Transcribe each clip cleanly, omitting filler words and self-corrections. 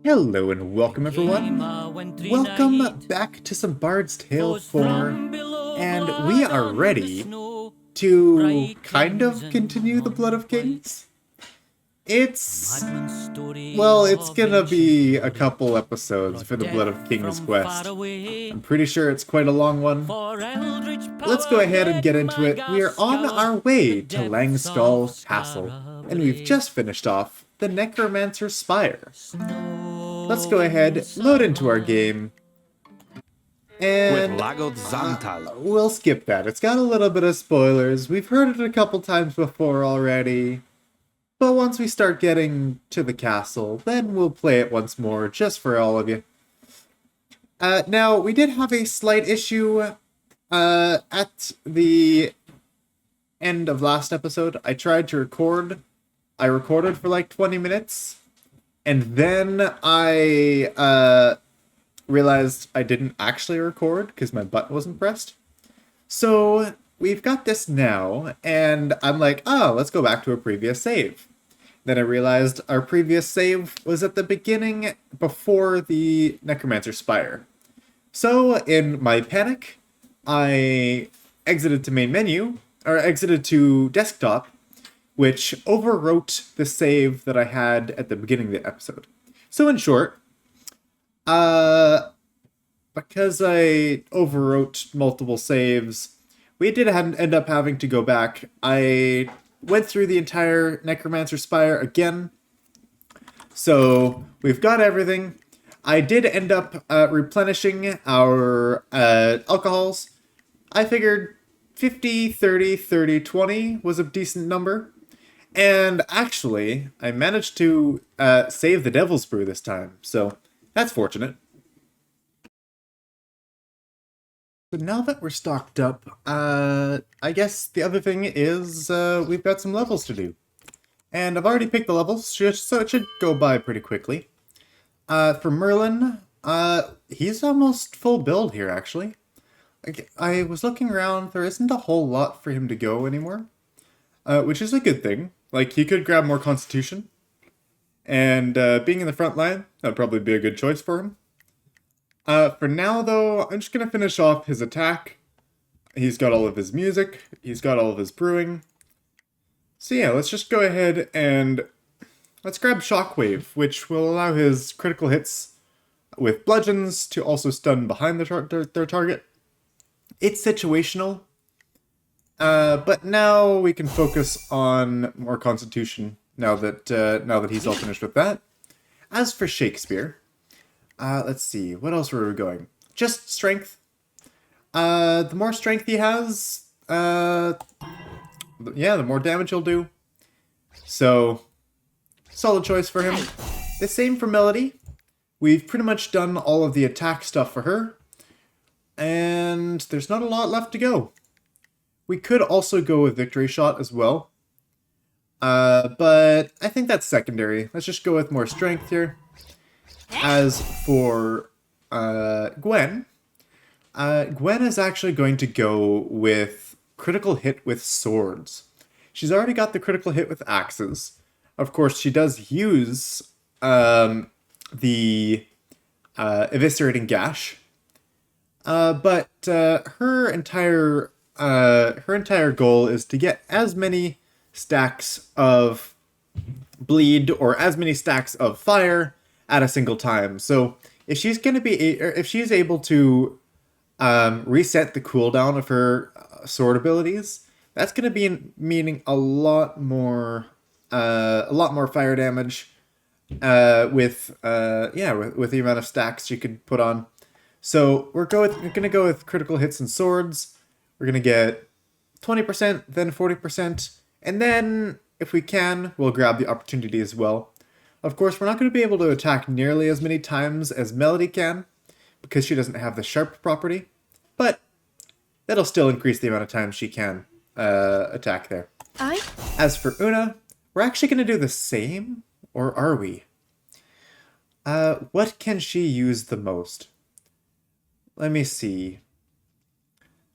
Hello and welcome everyone. Welcome back to some Bard's Tale 4, and we are ready to kind of continue the Blood of Kings. It's gonna be a couple episodes for the Blood of Kings quest. I'm pretty sure it's quite a long one. Let's go ahead and get into it. We are on our way to Lanskaal Castle, and we've just finished off the Necromancer's Spire. Let's go ahead, load into our game, and we'll skip that. It's got a little bit of spoilers. We've heard it a couple times before already. But once we start getting to the castle, then we'll play it once more, just for all of you. Now, we did have a slight issue at the end of last episode. I tried to record. I recorded for like 20 minutes. And then I realized I didn't actually record because my button wasn't pressed. So we've got this now, and I'm like, oh, let's go back to a previous save. Then I realized our previous save was at the beginning before the Necromancer Spire. So in my panic, I exited to main menu, or exited to desktop, which overwrote the save that I had at the beginning of the episode. So in short, because I overwrote multiple saves, we did end up having to go back. I went through the entire Necromancer Spire again. So we've got everything. I did end up replenishing our alcohols. I figured 50, 30, 30, 20 was a decent number. And actually, I managed to save the Devil's Brew this time. So that's fortunate. But now that we're stocked up, I guess the other thing is we've got some levels to do. And I've already picked the levels, so it should go by pretty quickly. For Merlin, he's almost full build here, actually. I was looking around, there isn't a whole lot for him to go anymore. Which is a good thing. Like, he could grab more Constitution. And being in the front line, that'd probably be a good choice for him. For now, though, I'm just going to finish off his attack. He's got all of his music. He's got all of his brewing. So yeah, let's just go ahead and let's grab Shockwave, which will allow his critical hits with bludgeons to also stun behind their target. It's situational. But now we can focus on more Constitution now that he's all finished with that. As for Shakespeare, let's see, what else were we going? Just strength. The more strength he has, the more damage he'll do. So, solid choice for him. The same for Melody. We've pretty much done all of the attack stuff for her. And there's not a lot left to go. We could also go with Victory Shot as well. But I think that's secondary. Let's just go with more strength here. As for Gwen, Gwen is actually going to go with critical hit with swords. She's already got the critical hit with axes. Of course, she does use the eviscerating gash. But her entire goal is to get as many stacks of bleed or as many stacks of fire at a single time. So if she's able to reset the cooldown of her sword abilities, that's going to be meaning a lot more fire damage with the amount of stacks she could put on. So we're going to go with critical hits and swords. We're going to get 20%, then 40%, and then if we can, we'll grab the opportunity as well. Of course, we're not going to be able to attack nearly as many times as Melody can, because she doesn't have the sharp property, but that'll still increase the amount of times she can attack there. As for Una, we're actually going to do the same, or are we? What can she use the most? Let me see.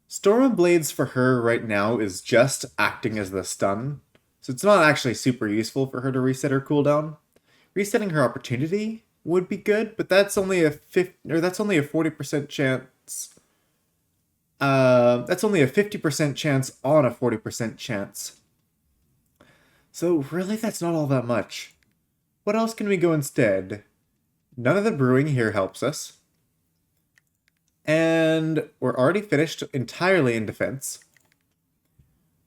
Storm of Blades for her right now is just acting as the stun. So it's not actually super useful for her to reset her cooldown. Resetting her opportunity would be good, but that's only a 40% chance. That's only a 50% chance on a 40% chance. So really, that's not all that much. What else can we go instead? None of the brewing here helps us. And we're already finished entirely in defense.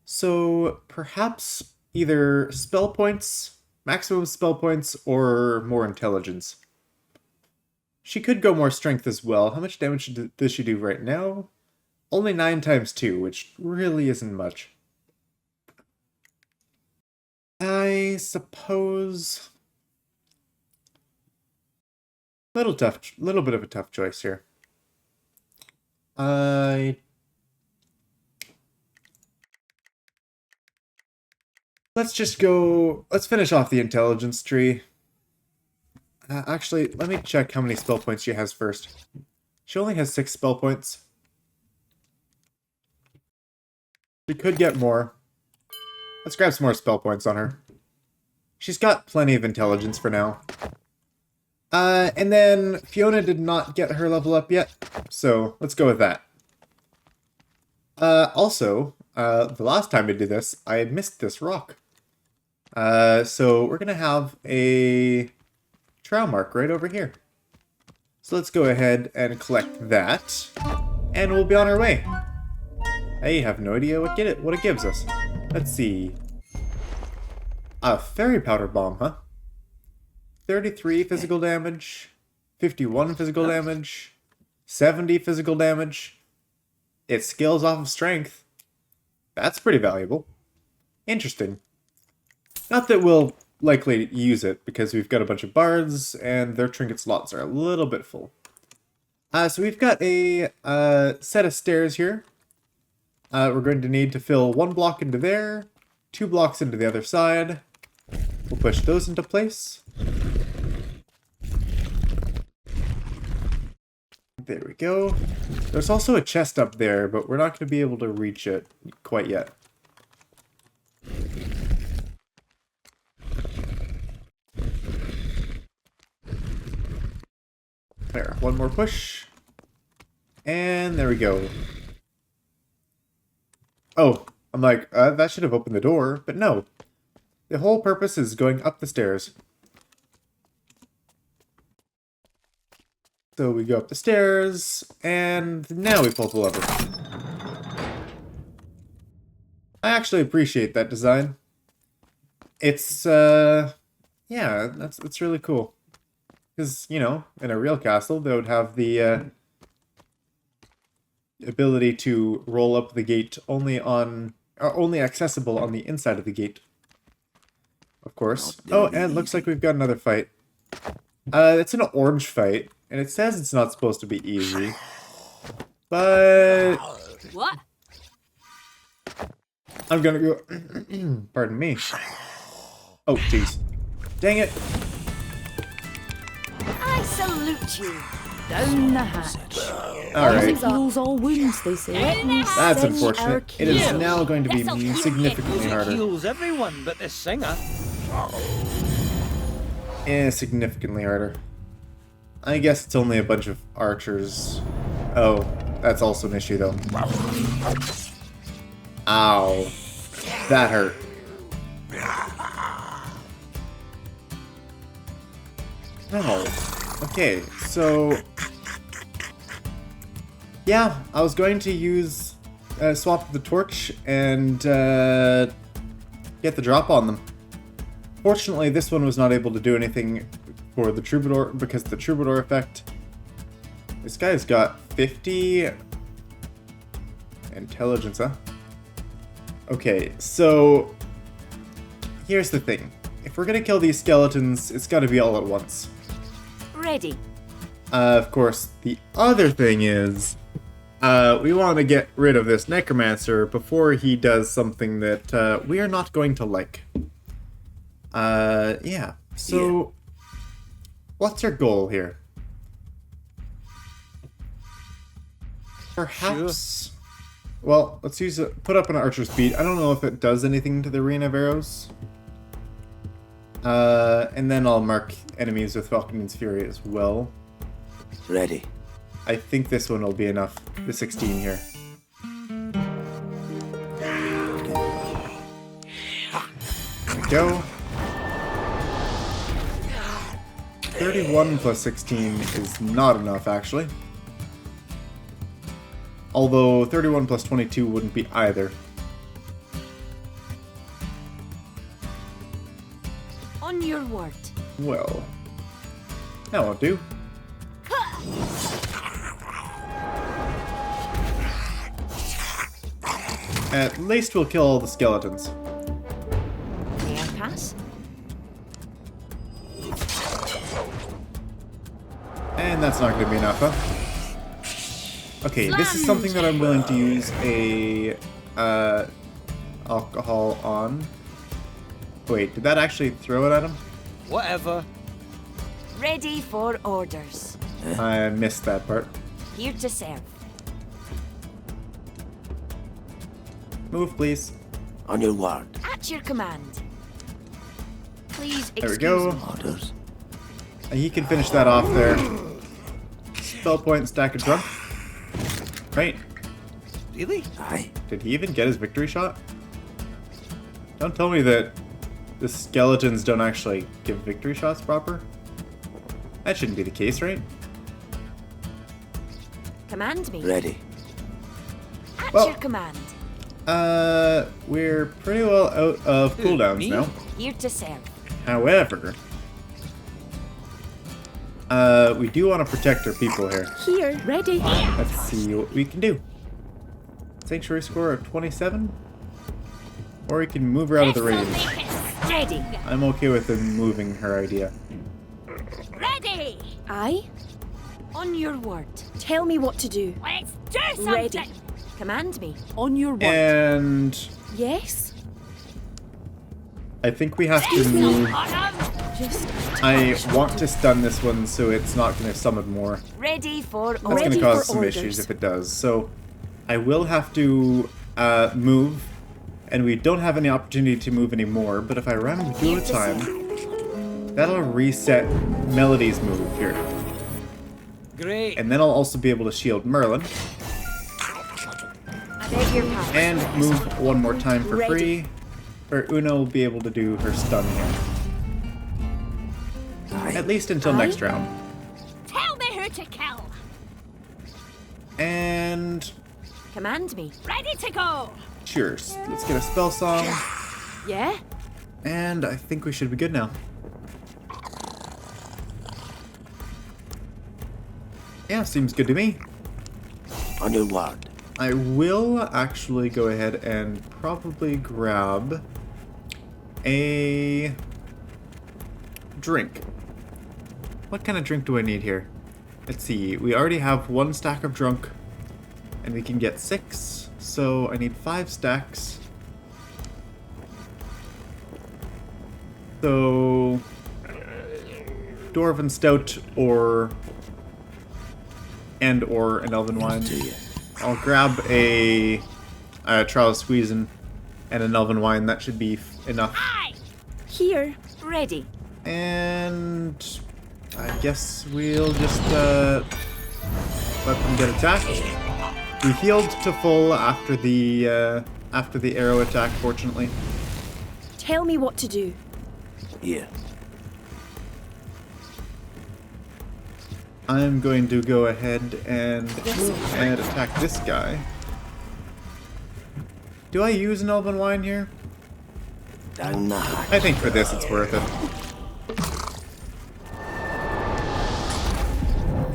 So perhaps either spell points, maximum spell points, or more intelligence. She could go more strength as well. How much damage does she do right now? Only 9 times 2, which really isn't much. I suppose... little bit of a tough choice here. Let's finish off the intelligence tree. Actually, let me check how many spell points she has first. She only has 6 spell points. She could get more. Let's grab some more spell points on her. She's got plenty of intelligence for now. And then Fiona did not get her level up yet, so let's go with that. Also, the last time I did this, I missed this rock. So we're gonna have a trial mark right over here. So let's go ahead and collect that, and we'll be on our way. I have no idea what it gives us. Let's see. A fairy powder bomb, huh? 33 physical damage, 51 physical damage, 70 physical damage. It scales off of strength. That's pretty valuable. Interesting. Not that we'll likely use it, because we've got a bunch of bards, and their trinket slots are a little bit full. So we've got a set of stairs here. We're going to need to fill 1 block into there, 2 blocks into the other side. We'll push those into place. There we go. There's also a chest up there, but we're not going to be able to reach it quite yet. There, 1 more push. And there we go. Oh, I'm like, that should have opened the door, but no. The whole purpose is going up the stairs. So we go up the stairs, and now we pull the lever. I actually appreciate that design. It's, yeah, that's really cool. Because, you know, in a real castle, they would have the ability to roll up the gate only accessible on the inside of the gate. Of course. Oh, and looks like we've got another fight. It's an orange fight, and it says it's not supposed to be easy. But... What? I'm gonna go... Pardon me. Oh, jeez. Dang it. I salute you. Down the hatch. Alright. Heals all wounds, they say. That's unfortunate. It is now going to be significantly harder. Heals everyone but the singer. Significantly harder. I guess it's only a bunch of archers. Oh, that's also an issue, though. Ow. That hurt. Oh. Okay, so... yeah, I was going to use... swap the torch and get the drop on them. Fortunately, this one was not able to do anything for the troubadour because of the troubadour effect. This guy's got 50 intelligence, huh? Okay, so here's the thing. If we're gonna kill these skeletons, it's gotta be all at once. Ready. Of course, the other thing is, we want to get rid of this necromancer before he does something that we are not going to like. Yeah. So, what's our goal here? Perhaps Well, let's put up an archer's beat. I don't know if it does anything to the rain of arrows. And then I'll mark enemies with Hawkins' Fury as well. Ready. I think this one will be enough. The 16 here. There we go. 31 plus 16 is not enough, actually. Although 31 plus 22 wouldn't be either. On your word. Well, that won't do. At least we'll kill all the skeletons. May I pass? And that's not going to be enough, huh? Okay, this is something that I'm willing to use a alcohol on. Wait, did that actually throw it at him? Whatever. Ready for orders. I missed that part. Here to serve. Move, please. On your word. At your command. Please There we excuse go. me. Orders. And he can finish that off there. Spell point, stack of drunk. Right. Really? Aye. Did he even get his victory shot? Don't tell me that the skeletons don't actually give victory shots proper. That shouldn't be the case, right? Command me. Ready. At Well- your command. We're pretty well out of cooldowns me? now. Here to serve. However, we do want to protect our people here. Here, ready. Let's see what we can do. Sanctuary score of 27? Or we can move her out of the range. Ready. I'm okay with them moving her idea. Ready. Aye. On your word. Tell me what to do. Let's do something. Ready. Command me. On your word. And Yes. I think we have to move. Just I want to stun this one so it's not going to summon more. Ready for That's going orders. to Ready cause for some orders. issues if it does. So I will have to move, and we don't have any opportunity to move anymore. But if I run and do a time, that'll reset Melody's move here. Great. And then I'll also be able to shield Merlin I beg your pardon. and move one more time for Ready. free. Or Una will be able to do her stun here. Aye. At least until Aye. next round. Tell me who to kill. And Command me. Ready to go. cheers. Let's get a spell song. yeah. And I think we should be good now. Yeah, seems good to me. On your word. I will actually go ahead and probably grab a drink. What kind of drink do I need here? Let's see. We already have 1 stack of drunk, and we can get 6. So I need 5 stacks. So Dwarven Stout or an Elven Wine. To you. I'll grab a Trial of Squeezing and an Elven Wine. That should be enough. Here. Ready. And I guess we'll just let them get attacked. We healed to full after the arrow attack, fortunately. Tell me what to do. Here. I'm going to go ahead and move and attack this guy. Do I use an Elven Wine here? Down the hatch. I think for this it's worth it.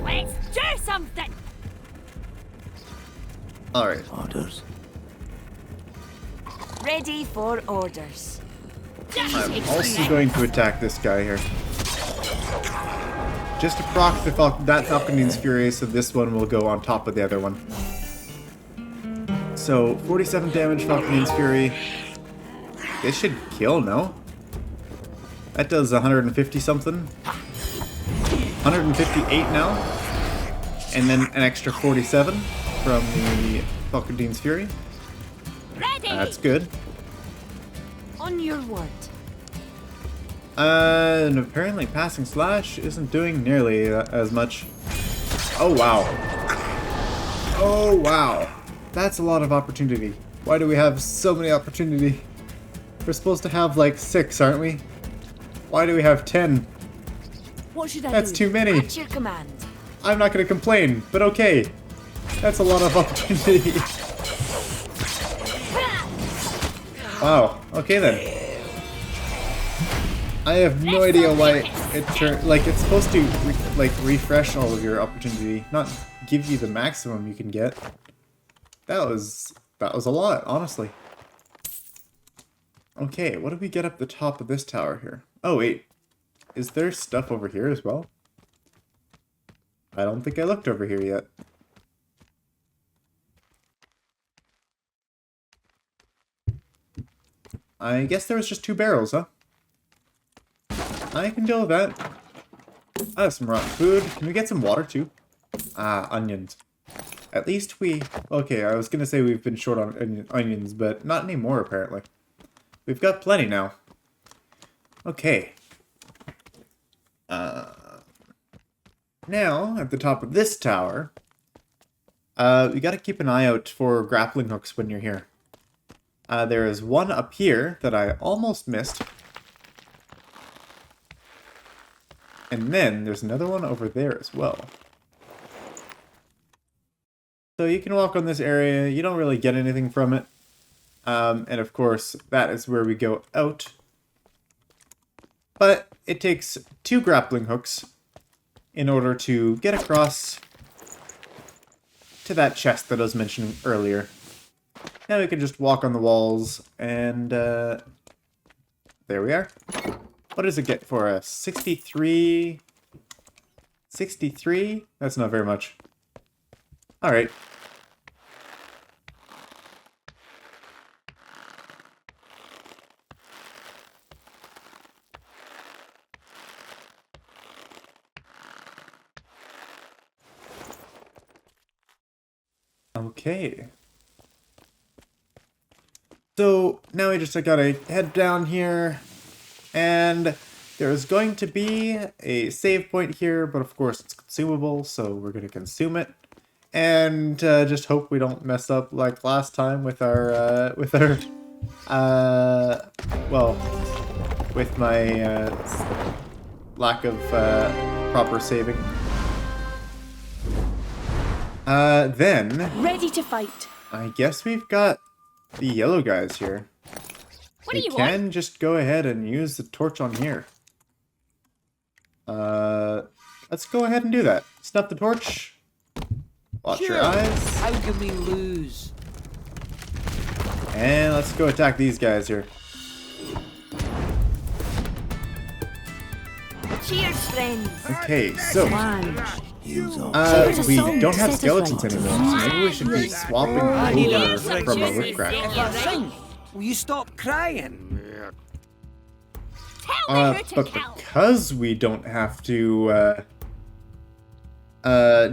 Let's do something. Alright. Orders. Ready for orders. I'm also going to attack this guy here. Just to proc that Falcon's Fury, so this one will go on top of the other one. So, 47 damage, Falcon's Fury. This should kill, no? That does 150 something. 158 now. And then an extra 47 from the Falcondine's Fury. Ready! That's good. On your word. And apparently passing slash isn't doing nearly as much. Oh wow. Oh wow. That's a lot of opportunity. Why do we have so many opportunity? We're supposed to have like 6, aren't we? Why do we have 10? What should I That's do? too many. At your command. I'm not gonna complain, but okay. That's a lot of opportunity. Wow. Okay then. I have no idea why it's supposed to refresh all of your opportunity, not give you the maximum you can get. That was a lot, honestly. Okay, what do we get up the top of this tower here? Oh wait, is there stuff over here as well? I don't think I looked over here yet. I guess there was just 2 barrels, huh? I can deal with that. I have some rotten food. Can we get some water too? Ah, onions. At least we... Okay, I was gonna say we've been short on onions, but not anymore apparently. We've got plenty now. Okay. Now, at the top of this tower, we gotta keep an eye out for grappling hooks when you're here. There is one up here that I almost missed. And then there's another one over there as well. So you can walk on this area, you don't really get anything from it. And of course, that is where we go out. But it takes 2 grappling hooks in order to get across to that chest that I was mentioning earlier. Now we can just walk on the walls, and there we are. What does it get for us? 63? 63? That's not very much. Alright. Okay. So now we just gotta head down here, and there's going to be a save point here, but of course it's consumable, so we're gonna consume it, and just hope we don't mess up like last time with our well, with my lack of proper saving. Then Ready to fight. I guess we've got the yellow guys here. What We do you can want? just go ahead and use the torch on here. Let's go ahead and do that. Snap the torch. Watch your eyes. How can we lose? And let's go attack these guys here. Cheers, friends. Okay, so Heels on. we don't have skeletons anymore, so maybe we should be swapping over from a woodcraft. Will you stop crying? Tell me who to But kill. because we don't have to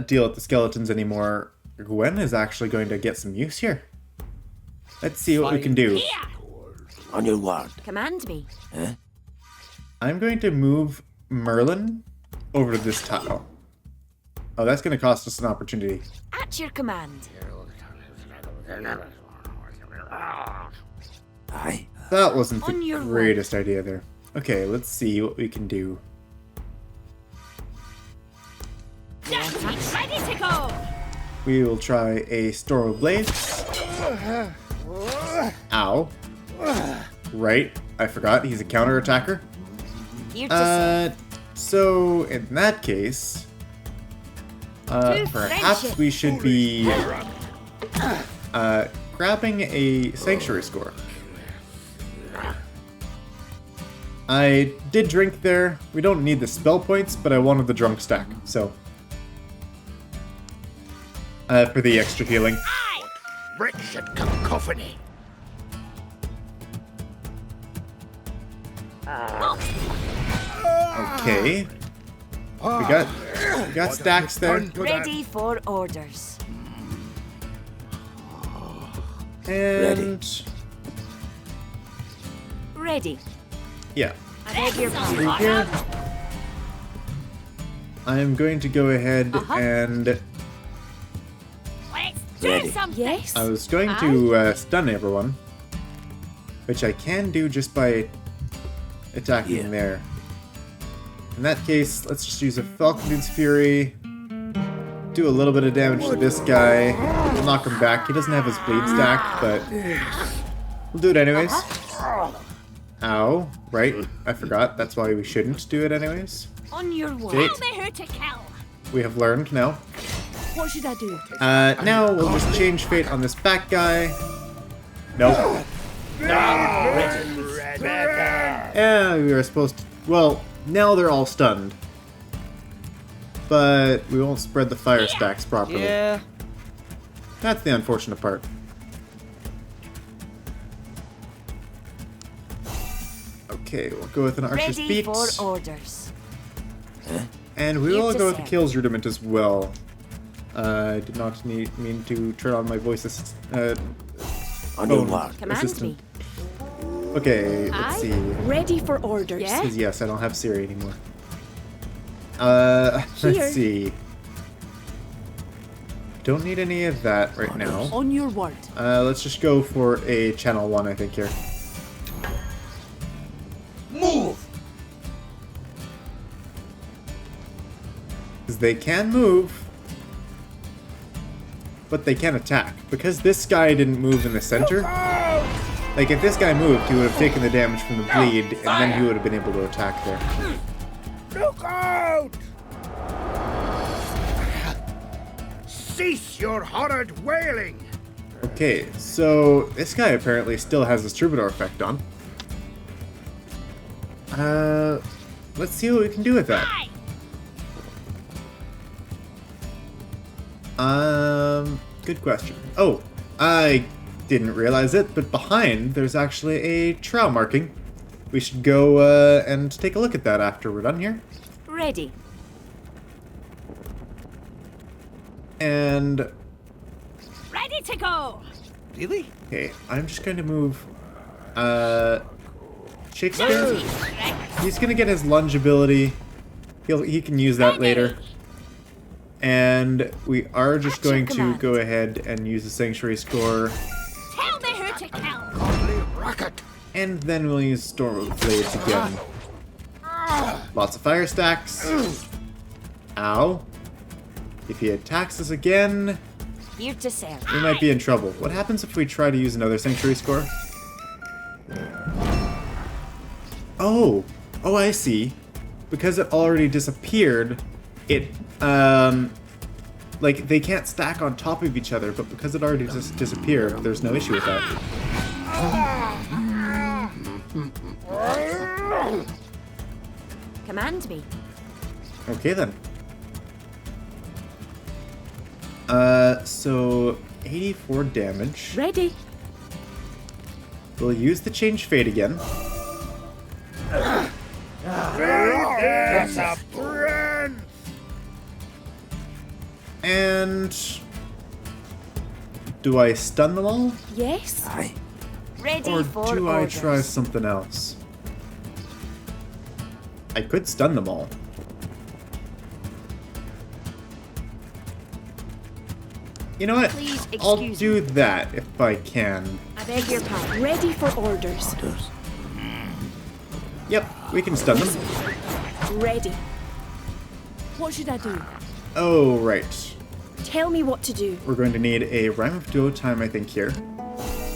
deal with the skeletons anymore, Gwen is actually going to get some use here. Let's see what we can do. Here. On your word. Command me. Huh? I'm going to move Merlin over to this tile. Oh, that's going to cost us an opportunity. At your command. Aye. That wasn't On the your greatest idea there. Okay, let's see what we can do. Ready to go. We will try a Storm of Blades. Ow. Right, I forgot, he's a counter-attacker. Here to So in that case, perhaps we should be grabbing a Sanctuary score. I did drink there. We don't need the spell points, but I wanted the drunk stack, so for the extra healing. Rich and cacophony. Okay. We got stacks there. Ready for orders. And Ready. yeah, I beg your through pardon. here. I am going to go ahead and Let's do Ready. something. Yes. I was going to stun everyone, which I can do just by attacking Yeah. there. In that case, let's just use a Falcon's Fury, do a little bit of damage to this guy, we'll knock him back. He doesn't have his bleed stack, but we'll do it anyways. Ow, right, I forgot, that's why we shouldn't do it anyways. On your word. Fate. Tell me who to kill. We have learned now. What should I do? Now we'll just change fate on this back guy. Nope. Yeah, we were supposed to... Well, now they're all stunned. But we won't spread the fire stacks properly. Yeah. That's the unfortunate part. Okay, we'll go with an archer's Ready beat. for orders. And we You will go with the decide. kills rudiment as well. I did not mean to turn on my voice On your phone word. Command assistant. me. Okay, let's Aye. see. Ready for orders. Yeah? Because yes, I don't have Siri anymore. Here. Let's see. Don't need any of that right now. On your word. Let's just go for a channel 1, I think, here. Move! Because they can move, but they can attack. Because this guy didn't move in the center, like if this guy moved, he would have taken the damage from the bleed, and then he would have been able to attack there. Look out! Cease your horrid wailing! Okay, so this guy apparently still has his troubadour effect on. Let's see what we can do with that. Good question. Oh, I didn't realize it, but behind there's actually a trail marking. We should go and take a look at that after we're done here. Ready. And Ready to go. Really? okay, I'm just going to move. Shakespeare. He's gonna get his lunge ability. He can use that later. And we are just going to go ahead and use the sanctuary score, Tell me who to kill. Godly racket! and then we'll use storm of blades again. Lots of fire stacks. Ow. If he attacks us again, Here to serve. we might be in trouble. What happens if we try to use another sanctuary score? Oh, I see. Because it already disappeared, it, like, they can't stack on top of each other, but because it already just disappeared, there's no issue with that. Command me. Okay, then. So, 84 damage. Ready. We'll use the change fate again. There's a friend! And... do I stun them all? Yes. Aye. Ready Or for do I orders. try something else? I could stun them all. You know what? Please I'll excuse do that if I can. I beg your pardon. Ready for orders. Does. Yep, we can stun them. Ready. What should I do? Oh, right. Tell me what to do. We're going to need a Rhyme of Duo time, I think, here.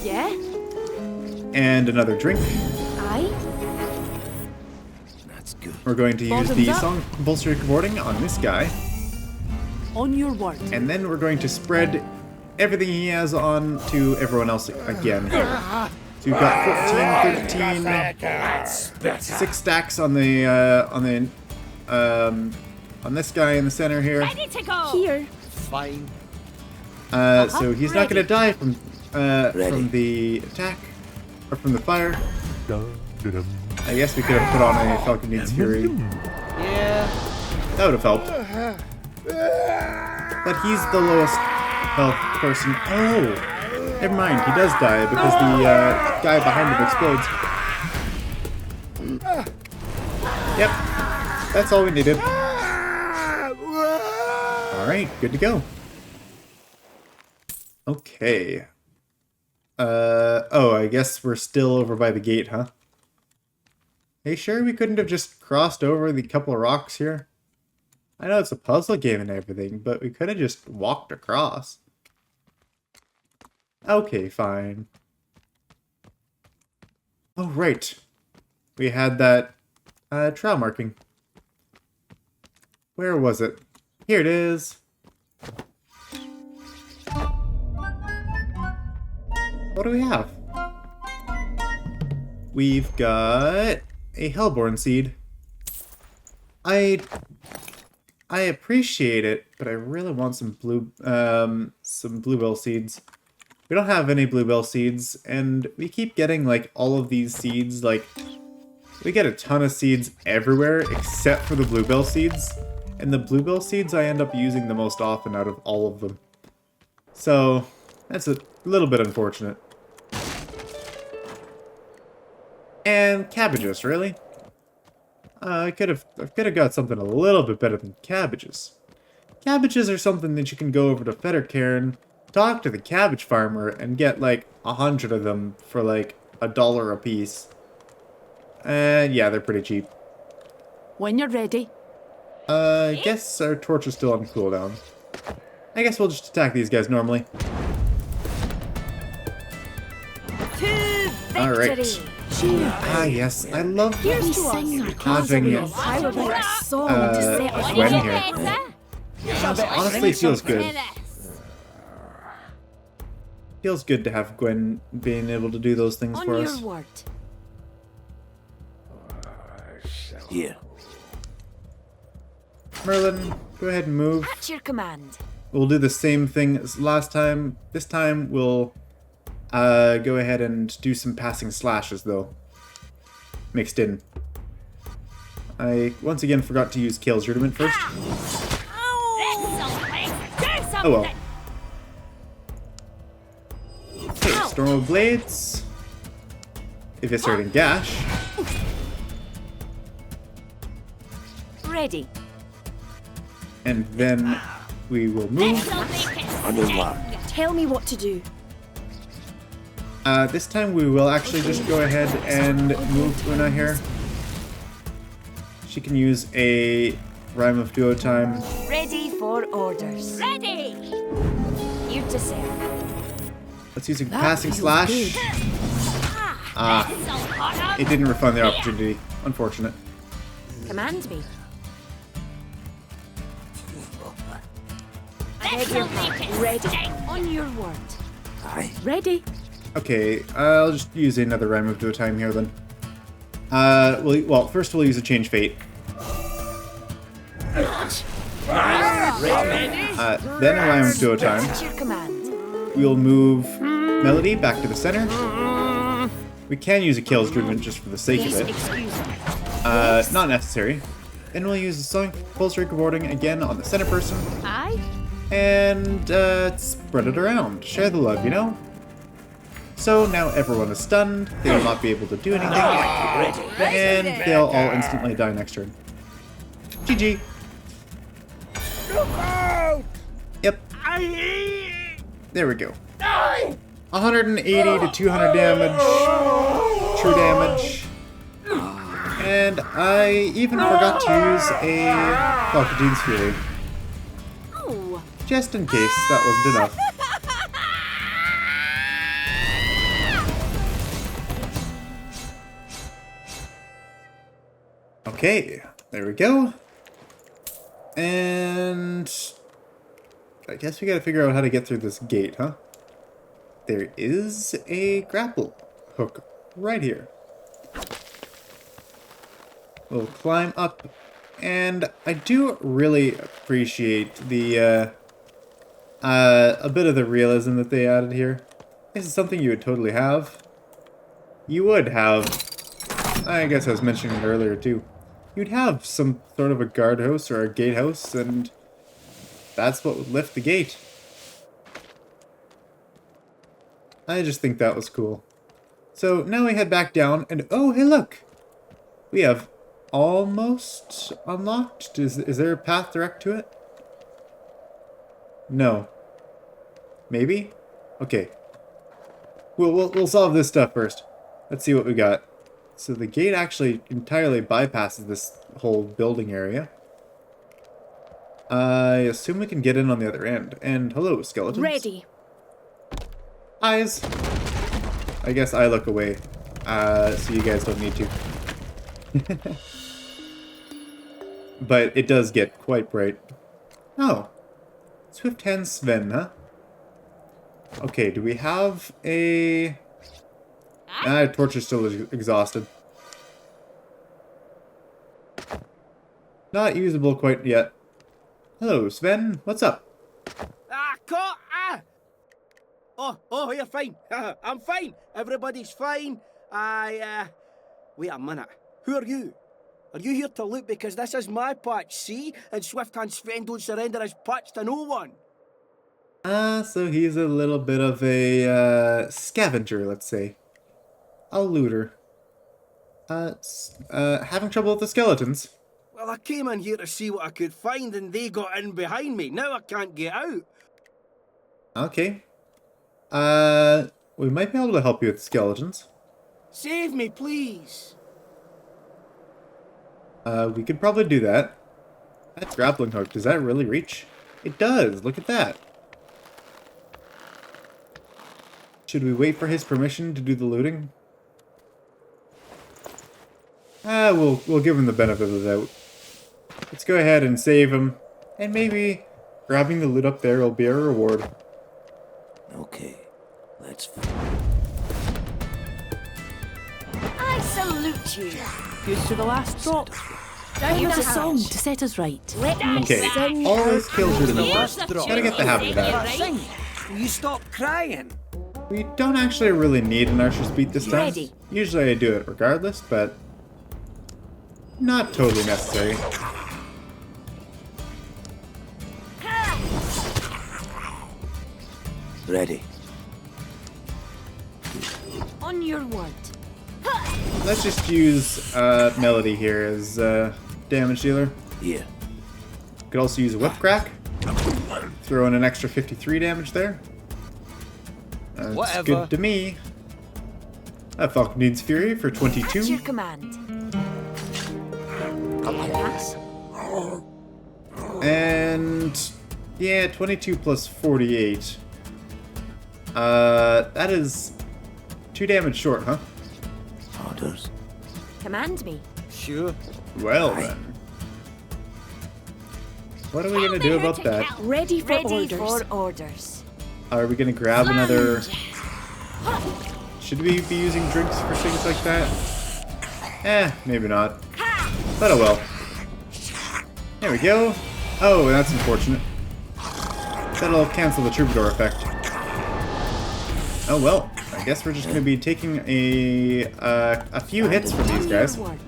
Yeah? And another drink. Aye? That's good. We're going to use Bottoms the up. song compulsory warding on this guy. On your word. And then we're going to spread everything he has on to everyone else again here. So we've got 14, 13, 6 stacks on the on this guy in the center here. Ready to go. Here. Fine. So he's not going to die from Ready. the attack or from the fire. I guess we could have put on a Falcon Needs Fury. Yeah. That would have helped. But he's the lowest health person. Oh, Never mind, he does die because the guy behind him explodes. Yep, that's all we needed. Alright, good to go. Okay. Oh, I guess we're still over by the gate, huh? Are you sure we couldn't have just crossed over the couple of rocks here? I know it's a puzzle game and everything, but we could have just walked across. Okay, fine. Oh, right. We had that trail marking. Where was it? Here it is. What do we have? We've got a Hellborn seed. I appreciate it, but I really want some bluebell seeds. We don't have any bluebell seeds, and we keep getting like all of these seeds. Like, we get a ton of seeds everywhere except for the bluebell seeds, and the bluebell seeds I end up using the most often out of all of them. So that's a little bit unfortunate. And cabbages, really? I could have got something a little bit better than cabbages. Cabbages are something that you can go over to Fettercairn, talk to the cabbage farmer, and get like 100 of them for like $1 a piece. And yeah, they're pretty cheap. When you're ready. I guess our torch is still on cooldown. I guess we'll just attack these guys normally. Alright. Ah, yes, I love Here's to us. having How about a song to set us Gwen off? here. Honestly, feels good. Feels good to have Gwen being able to do those things On for your us. word. Here. Merlin, go ahead and move. At your command. We'll do the same thing as last time. This time we'll go ahead and do some passing slashes, though. Mixed in. I once again forgot to use Kale's Rudiment first. Oh well. Okay, Storm of Blades. Eviscerating Gash. Ready. And then we will move. Tell me what to do. This time we will actually just go ahead and move Una here. She can use a Rhyme of Duo Time. Ready for orders. Ready. You to serve. Let's use a That passing feels slash. good. It didn't refund the opportunity. Unfortunate. Command me. Beg your pardon. Ready. On your word. Ready? Okay, I'll just use another Rhyme of Duo Time here then. Well, first we'll use a Change Fate. Then a Rhyme of Duo Time. At your command. We'll move Melody back to the center. We can use a Kale's Rudiment just for the sake of Please it. excuse me. Not necessary. Then we'll use the Sonic Pulse Rate Rewarding again on the center person. Aye. And spread it around. Share the love, you know? So now everyone is stunned, they will not be able to do anything, and they'll all instantly die next turn. GG. Look out! Yep. There we go. 180 to 200 damage. True damage. And I even forgot to use a Valkadine's Fury. Oh. Just in case that wasn't enough. Okay, there we go. And I guess we gotta figure out how to get through this gate, huh? There is a grapple hook right here. We'll climb up, and I do really appreciate the a bit of the realism that they added here. This is something you would totally have. You would have, I guess I was mentioning it earlier too. You'd have some sort of a guardhouse or a gatehouse, and that's what would lift the gate. I just think that was cool. So now we head back down, and oh, hey, look! We have almost unlocked. Is there a path direct to it? No. Maybe? Okay. We'll solve this stuff first. Let's see what we got. So the gate actually entirely bypasses this whole building area. I assume we can get in on the other end. And hello, skeletons. Ready. Eyes. I guess I look away, so you guys don't need to. But it does get quite bright. Oh. Swift Hand Sven, huh? Okay, do we have a... Torch is still exhausted. Not usable quite yet. Hello, Sven. What's up? Caught! Oh, you're fine. I'm fine. Everybody's fine. Wait a minute. Who are you? Are you here to loot because this is my patch, see? And Swift Hand Sven don't surrender his patch to no one. So he's a little bit of a, scavenger, let's say. A looter. Having trouble with the skeletons? Well, I came in here to see what I could find and they got in behind me. Now I can't get out. Okay. We might be able to help you with the skeletons. Save me, please. We could probably do that. That grappling hook, does that really reach? It does, look at that. Should we wait for his permission to do the looting? We'll give him the benefit of the doubt. Let's go ahead and save him. And maybe grabbing the loot up there will be our reward. Okay, let's... I salute you. Here's to the last drop. Down Here's the a song hatch. to set us right. Let me Okay, sing all out those kills are to me Here's first. the Gotta get the habit of that. Sing. Will you stop crying? We don't actually really need an Archer's Beat this time. Ready. Usually I do it regardless, but not totally necessary. Ready. On your word. Let's just use Melody here as damage dealer. Yeah. Could also use a Whip Crack. Throw in an extra 53 damage there. That's Whatever. good to me. Falcon needs Fury for At your 22. command. Pass. And yeah, 22 plus 48. That is 2 damage short, huh? Orders. Command me. Sure. Well then. What are we gonna do about that? Ready for Ready orders. for orders. Are we gonna grab another... Should we be using drinks for things like that? Maybe not. But oh well. There we go. Oh, that's unfortunate. That'll cancel the troubadour effect. Oh well. I guess we're just gonna be taking a few hits from these On guys. your word.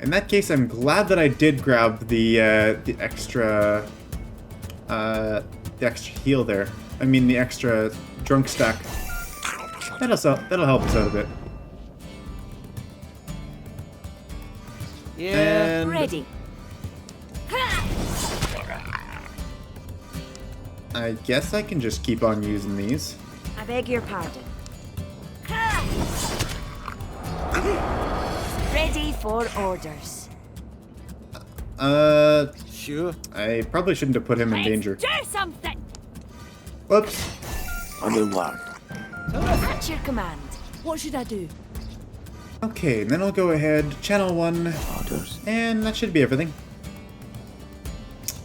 In that case, I'm glad that I did grab the extra heal there. I mean the extra drunk stack. That'll help us out a bit. Yeah. And Ready. I guess I can just keep on using these. I beg your pardon. Ready for orders. Sure. I probably shouldn't have put him in danger. Do something. Whoops. Underward. At your command. What should I do? Okay, and then I'll go ahead, channel 1, Orders. and that should be everything.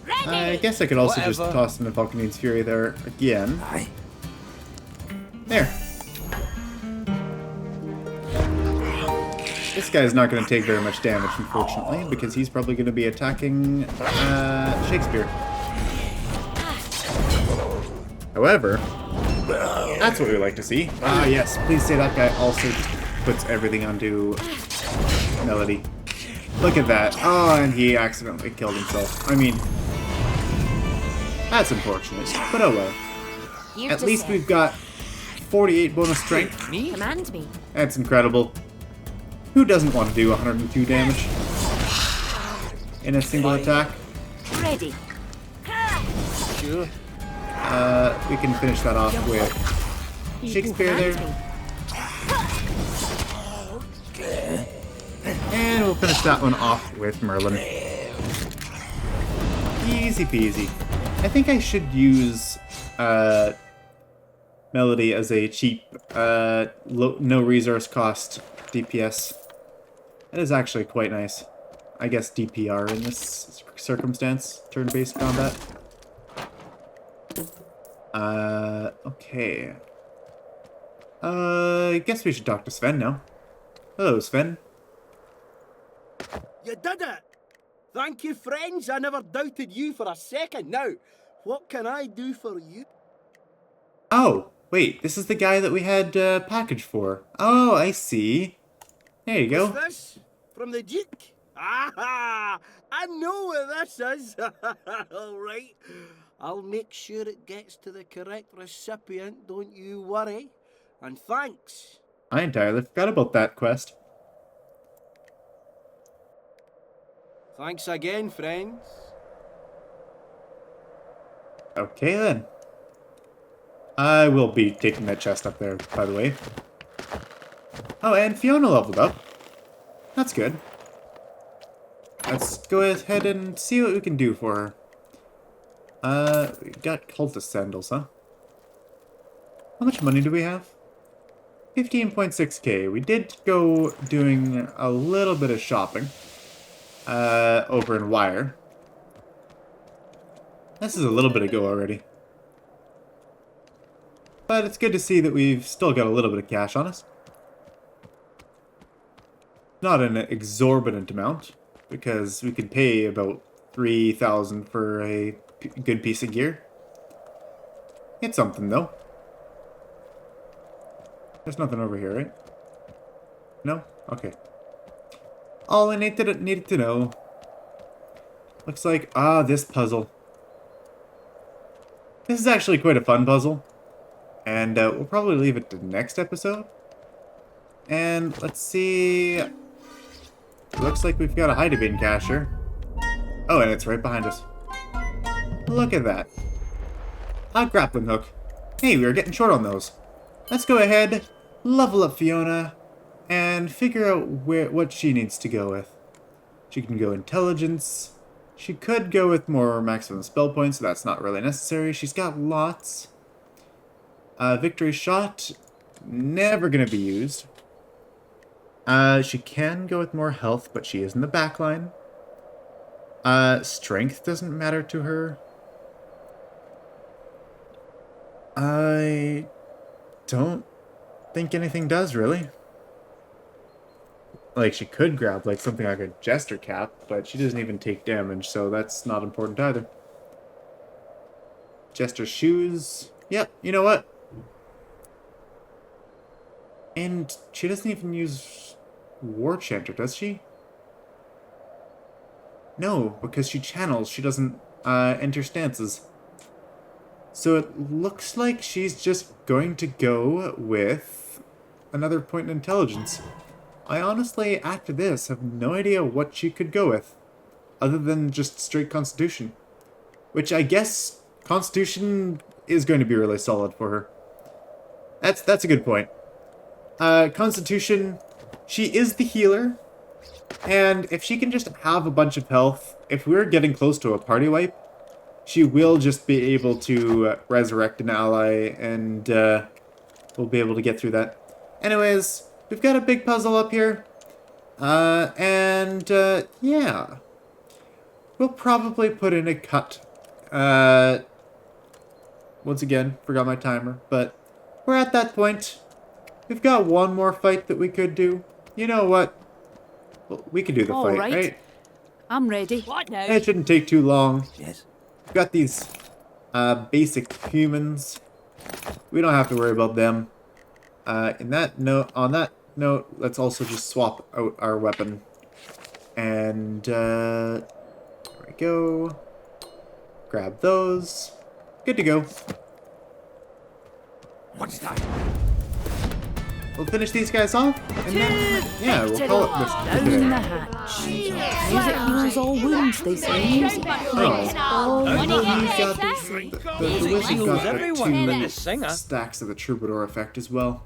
Ready. I guess I could also just Whatever. toss in the Falcon needs Fury there again. Aye. There. This guy's not going to take very much damage, unfortunately, because he's probably going to be attacking Shakespeare. However, that's what we like to see. Ah, yes, please say that guy also just puts everything onto Melody. Look at that. Oh, and he accidentally killed himself. I mean, that's unfortunate, but oh well. You At to least say. we've got 48 bonus strength. Me? Command me. That's incredible. Who doesn't want to do 102 damage in a single attack? Ready. Sure. We can finish that off with Shakespeare there. And we'll finish that one off with Merlin. Easy peasy. I think I should use Melody as a cheap, no resource cost DPS. That is actually quite nice. I guess DPR in this circumstance, turn-based combat. Okay. I guess we should talk to Sven now. Hello, Sven. You did it! Thank you, friends. I never doubted you for a second. Now, what can I do for you? Oh, wait, this is the guy that we had package for. Oh, I see. There you go. What's this? From the Duke? Ah, I know what this is. All right. I'll make sure it gets to the correct recipient, don't you worry. And thanks. I entirely forgot about that quest. Thanks again, friends. Okay, then. I will be taking that chest up there, by the way. Oh, and Fiona leveled up. That's good. Let's go ahead and see what we can do for her. We got cultist sandals, huh? How much money do we have? 15.6k. We did go doing a little bit of shopping over in Wire. This is a little bit ago already. But it's good to see that we've still got a little bit of cash on us. Not an exorbitant amount, because we could pay about 3,000 for a good piece of gear. It's something, though. There's nothing over here, right? No? Okay. All I needed to know. Looks like, this puzzle. This is actually quite a fun puzzle. And we'll probably leave it to the next episode. And let's see. Looks like we've got a hide-a-bin cacher. Oh, and it's right behind us. Look at that. A grappling hook. Hey, we were getting short on those. Let's go ahead, level up Fiona, and figure out what she needs to go with. She can go intelligence. She could go with more maximum spell points, so that's not really necessary. She's got lots. Victory shot, never gonna be used. She can go with more health, but she is in the back line. Strength doesn't matter to her. I don't think anything does, really. Like, she could grab, like, something like a Jester Cap, but she doesn't even take damage, so that's not important either. Jester Shoes. Yep, you know what? And she doesn't even use War Chanter, does she? No, because she channels, she doesn't enter stances. So it looks like she's just going to go with another point in intelligence. I honestly, after this, have no idea what she could go with, other than just straight Constitution. Which I guess Constitution is going to be really solid for her. That's a good point. Constitution, she is the healer, and if she can just have a bunch of health, if we're getting close to a party wipe, she will just be able to resurrect an ally, and we'll be able to get through that. Anyways, we've got a big puzzle up here, yeah. We'll probably put in a cut. Once again, forgot my timer, but we're at that point. We've got one more fight that we could do. You know what? Well, we could do the All fight, right. right? I'm ready. What now? It shouldn't take too long. Yes. We've got these basic humans. We don't have to worry about them. On that note, let's also just swap out our weapon. And there we go. Grab those. Good to go. What's that? We'll finish these guys off, and then, yeah, we'll call it this for Down the today. hatch. Music heals all wounds, they say. Oh, All he's got the wizard Heals got the everyone but the 2 singer. stacks of the troubadour effect as well.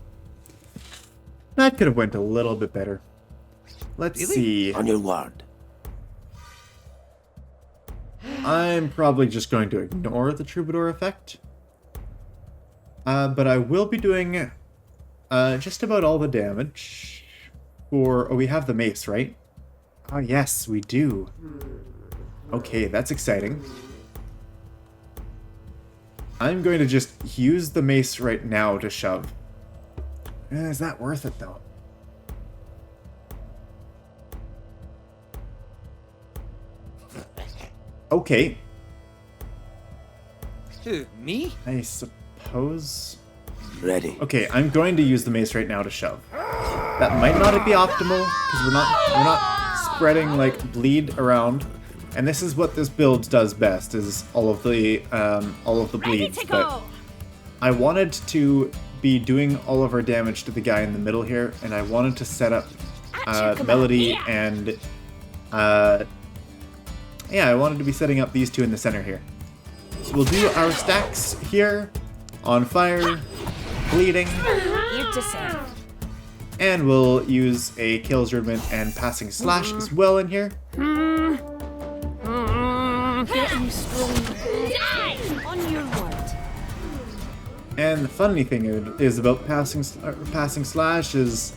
That could have went a little bit better. Let's see. On your word. I'm probably just going to ignore the troubadour effect. But I will be doing just about all the damage for... Oh, we have the mace, right? Oh, yes, we do. Okay, that's exciting. I'm going to just use the mace right now to shove. Is that worth it, though? Okay, Who, me? I suppose... Ready. Okay, I'm going to use the mace right now to shove. That might not be optimal, because we're not spreading, like, bleed around. And this is what this build does best, is all of the bleeds. But I wanted to be doing all of our damage to the guy in the middle here, and I wanted to set up Melody and... yeah, I wanted to be setting up these two in the center here. So we'll do our stacks here, on fire, bleeding, Here to serve. and we'll use a Kills Rudiment and Passing Slash as well in here. Getting strong. Die! On your word. And the funny thing is about Passing Slash is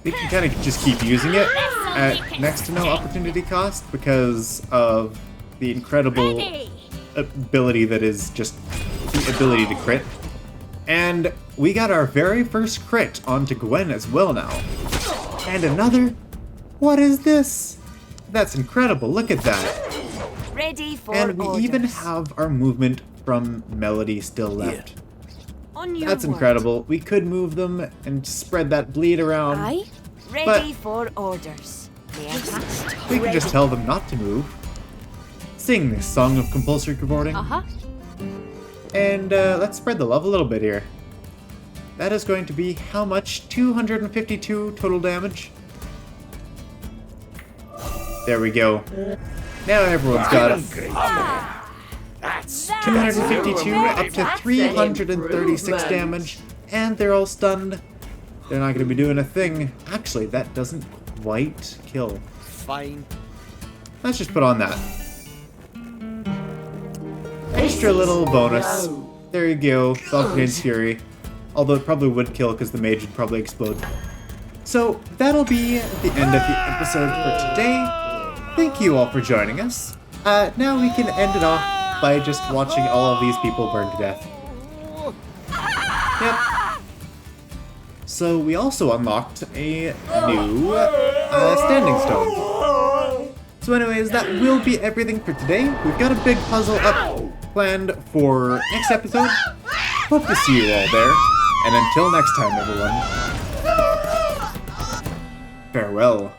we can kind of just keep using it at next to no opportunity cost because of the incredible Ready. ability that is just the ability to crit. And we got our very first crit onto Gwen as well now. And another? What is this? That's incredible, look at that. Ready for And we orders. even have our movement from Melody still left. On your That's word. incredible. We could move them and spread that bleed around. Aye? Ready for orders. Yes. We can just tell them not to move. Sing this song of compulsory cavorting. Uh-huh. And let's spread the love a little bit here. That is going to be how much? 252 total damage. There we go. Now everyone's got it. That's 252 up to 336 damage. And they're all stunned. They're not going to be doing a thing. Actually, that doesn't quite kill. fine. Let's just put on that. Extra little bonus. There you go, Falcon's Fury. Although it probably would kill because the mage would probably explode. So that'll be the end of the episode for today. Thank you all for joining us. Now we can end it off by just watching all of these people burn to death. Yep. So we also unlocked a new standing stone. So anyways, that will be everything for today. We've got a big puzzle up planned for next episode. Hope to see you all there. And until next time, everyone. Farewell.